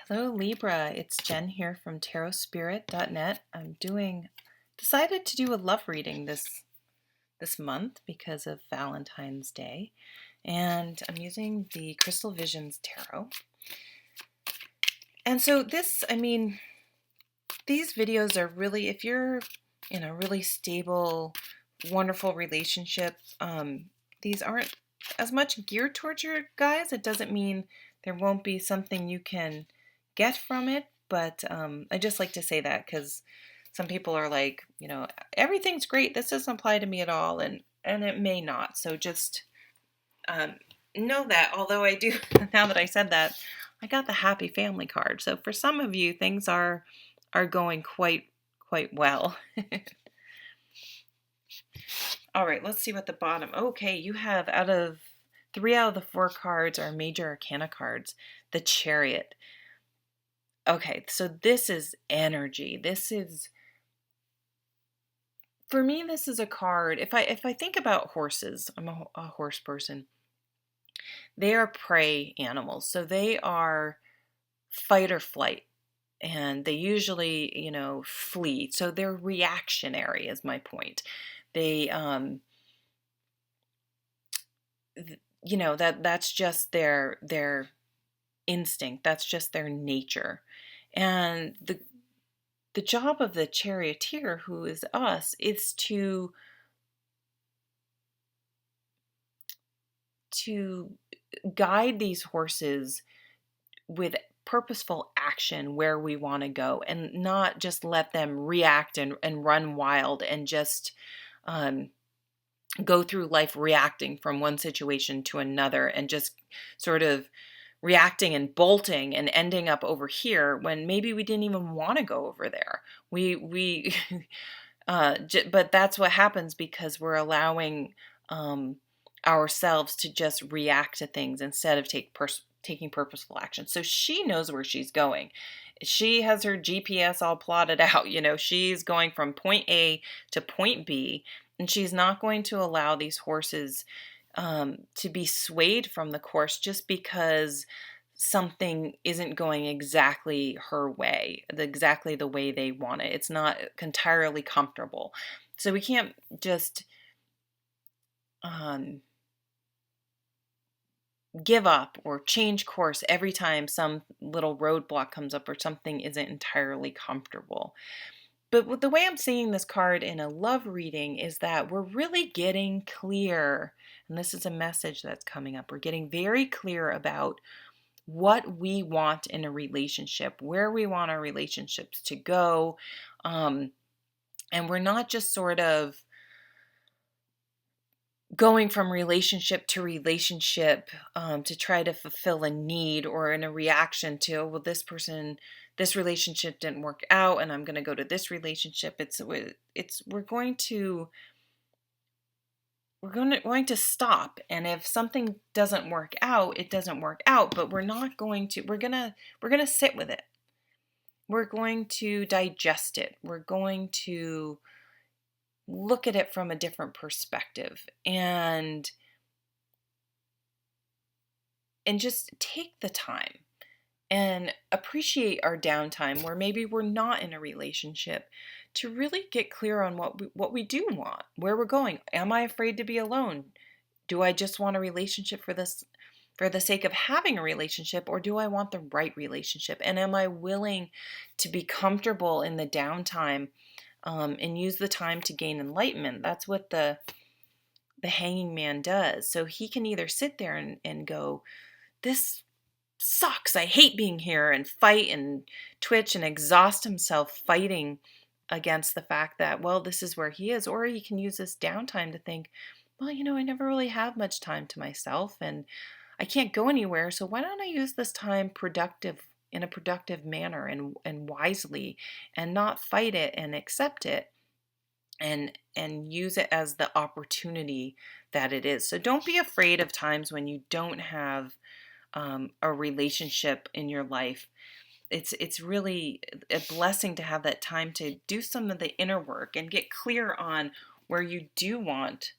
Hello Libra, it's Jen here from tarotspirit.net. Decided to do a love reading this month because of Valentine's Day, and I'm using the Crystal Visions Tarot. And so these videos are really, if you're in a really stable, wonderful relationship, these aren't as much geared towards your guys. It doesn't mean there won't be something you can get from it, but I just like to say that because some people are like, everything's great. This doesn't apply to me at all, and it may not. So just um, know that. Although I do, now that I said that, I got the happy family card. So for some of you, things are going quite well. All right, let's see what the bottom. Okay, you have three out of the four cards are major arcana cards. The Chariot. Okay, so this is energy. For me, this is a card. If I think about horses, I'm a horse person. They are prey animals, so they are fight or flight, and they usually, flee. So they're reactionary, is my point. They, that's just their instinct. That's just their nature, and the job of the charioteer, who is us, is to guide these horses with purposeful action where we want to go, and not just let them react and run wild and just go through life reacting from one situation to another and just sort of reacting and bolting and ending up over here when maybe we didn't even want to go over there. We but that's what happens because we're allowing ourselves to just react to things instead of taking purposeful action. So she knows where she's going. She has her GPS all plotted out. She's going from point A to point B, and she's not going to allow these horses to be swayed from the course just because something isn't going exactly her way, exactly the way they want it. It's not entirely comfortable. So we can't just give up or change course every time some little roadblock comes up or something isn't entirely comfortable. But the way I'm seeing this card in a love reading is that we're really getting clear, and this is a message that's coming up. We're getting very clear about what we want in a relationship, where we want our relationships to go. And we're not just sort of going from relationship to relationship to try to fulfill a need or in a reaction to, oh, well, this relationship didn't work out and I'm going to go to this relationship. We're going to stop, and if something doesn't work out, it doesn't work out, but we're going to sit with it. We're going to digest it. We're going to look at it from a different perspective and just take the time and appreciate our downtime where maybe we're not in a relationship, to really get clear on what we do want, where we're going. Am I afraid to be alone? Do I just want a relationship for the sake of having a relationship, or do I want the right relationship? And am I willing to be comfortable in the downtime and use the time to gain enlightenment? That's what the hanging man does. So he can either sit there and go, this sucks, I hate being here, and fight and twitch and exhaust himself fighting against the fact that, well, this is where he is. Or he can use this downtime to think, well, I never really have much time to myself and I can't go anywhere, so why don't I use this time in a productive manner and wisely, and not fight it and accept it and use it as the opportunity that it is. So don't be afraid of times when you don't have a relationship in your life. It's really a blessing to have that time to do some of the inner work and get clear on where you do want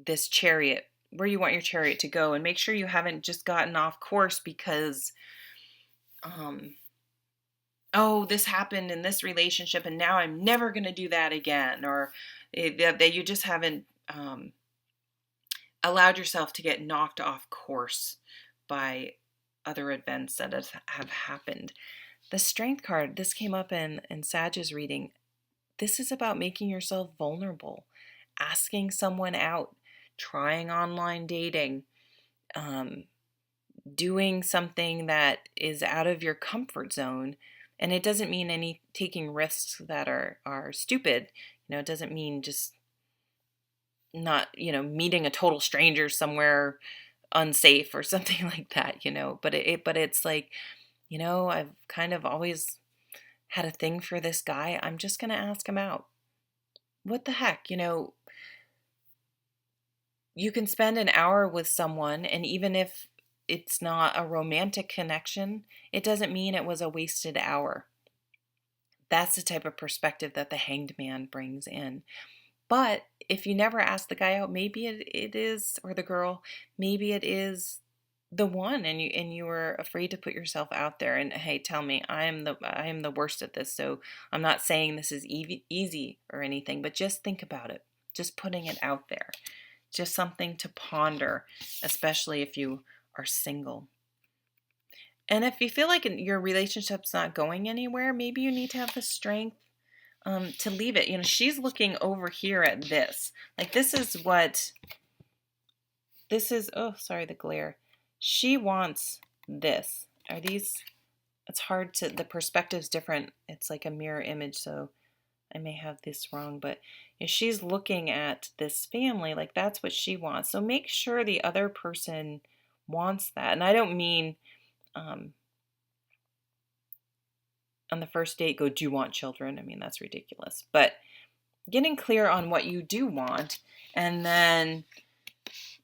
this chariot, where you want your chariot to go, and make sure you haven't just gotten off course because oh, this happened in this relationship and now I'm never going to do that again, or that you just haven't allowed yourself to get knocked off course by other events that have happened. The strength card, this came up in Sag's reading. This is about making yourself vulnerable, asking someone out, trying online dating, um, doing something that is out of your comfort zone. And it doesn't mean any taking risks that are stupid. It doesn't mean just not, meeting a total stranger somewhere unsafe or something like that. But it's like, I've kind of always had a thing for this guy. I'm just going to ask him out. What the heck? You can spend an hour with someone, and even if it's not a romantic connection, it doesn't mean it was a wasted hour. That's the type of perspective that the Hanged Man brings in. But if you never ask the guy out, maybe it is, or the girl, maybe it is the one, and you were afraid to put yourself out there. And hey, tell me, I am the worst at this, so I'm not saying this is easy or anything, but just think about it. Just putting it out there. Just something to ponder, especially if you are single. And if you feel like your relationship's not going anywhere, maybe you need to have the strength to leave it. She's looking over here at this. Like, this is, oh, sorry, the glare. She wants this. It's hard the perspective's different. It's like a mirror image, so I may have this wrong, but she's looking at this family, like that's what she wants. So make sure the other person wants that. And I don't mean on the first date, go, do you want children? I mean, that's ridiculous. But getting clear on what you do want, and then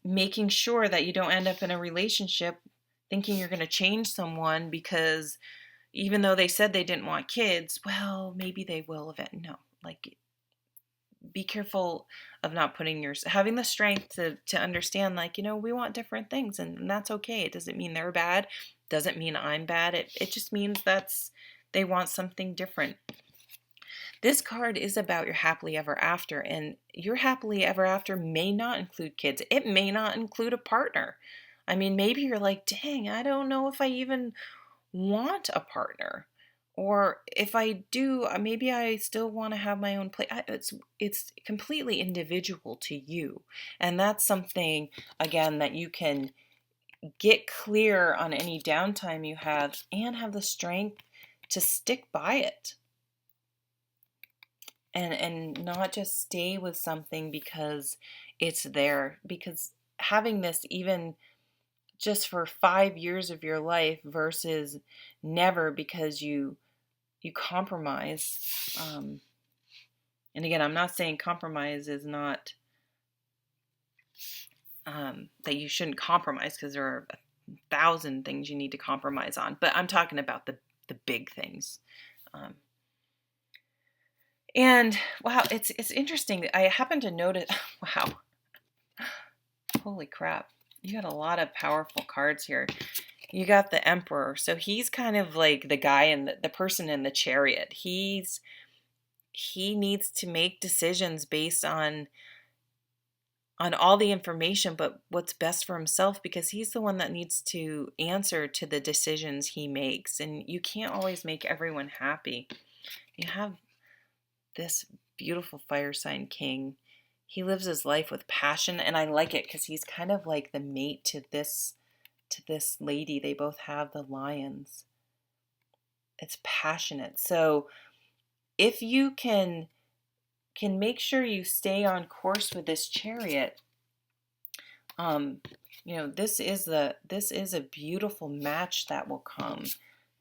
making sure that you don't end up in a relationship thinking you're going to change someone because even though they said they didn't want kids, well, maybe they will eventually. No, like, be careful of not having the strength to understand, like, we want different things, and that's okay. It doesn't mean they're bad. Doesn't mean I'm bad. It just means they want something different. This card is about your happily ever after, and your happily ever after may not include kids. It may not include a partner. I mean, maybe you're like, dang, I don't know if I even want a partner. Or if I do, maybe I still want to have my own place. It's completely individual to you. And that's something, again, that you can get clear on any downtime you have and have the strength to stick by it. And not just stay with something because it's there. Because having this even just for 5 years of your life versus never because you compromise. And again, I'm not saying compromise is not that you shouldn't compromise, because there are 1,000 things you need to compromise on. But I'm talking about the big things. And wow, it's interesting. I happen to notice. Wow, holy crap! You got a lot of powerful cards here. You got the Emperor, so he's kind of like the guy in the person in the chariot. He needs to make decisions based on all the information, but what's best for himself, because he's the one that needs to answer to the decisions he makes. And you can't always make everyone happy. You have this beautiful fire sign king. He lives his life with passion, and I like it because he's kind of like the mate to this lady. They both have the lions. It's passionate. So if you can make sure you stay on course with this chariot, this is a beautiful match that will come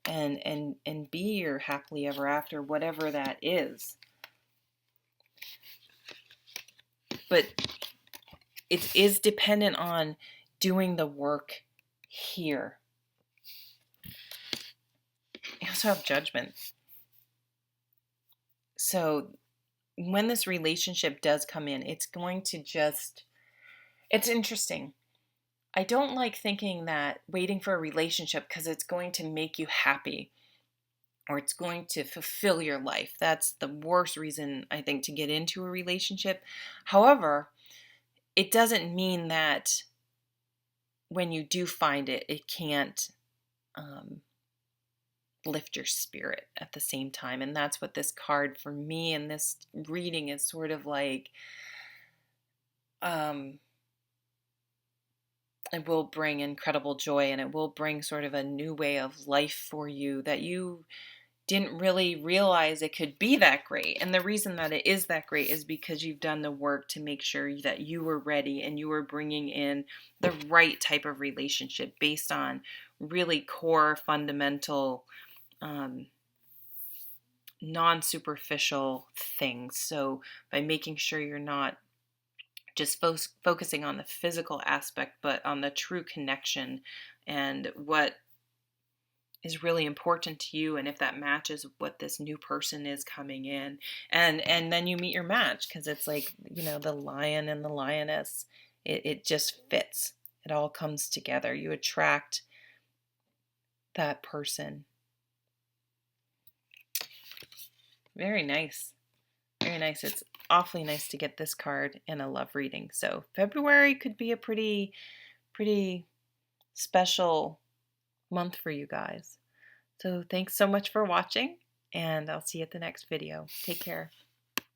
and be your happily ever after, whatever that is. But it is dependent on doing the work here. You also have Judgment. So when this relationship does come in, it's going to it's interesting. I don't like thinking that waiting for a relationship because it's going to make you happy or it's going to fulfill your life. That's the worst reason, I think, to get into a relationship. However, it doesn't mean that when you do find it, it can't um, lift your spirit at the same time. And that's what this card for me and this reading is sort of like. It will bring incredible joy, and it will bring sort of a new way of life for you that you didn't really realize it could be that great. And the reason that it is that great is because you've done the work to make sure that you were ready and you were bringing in the right type of relationship based on really core, fundamental, non-superficial things. So by making sure you're not just focusing on the physical aspect, but on the true connection and what is really important to you, and if that matches what this new person is coming in, and then you meet your match, because it's like, the lion and the lioness, it just fits. It all comes together. You attract that person. Very nice. Very nice. It's awfully nice to get this card in a love reading. So February could be a pretty special month for you guys. So thanks so much for watching, and I'll see you at the next video. Take care.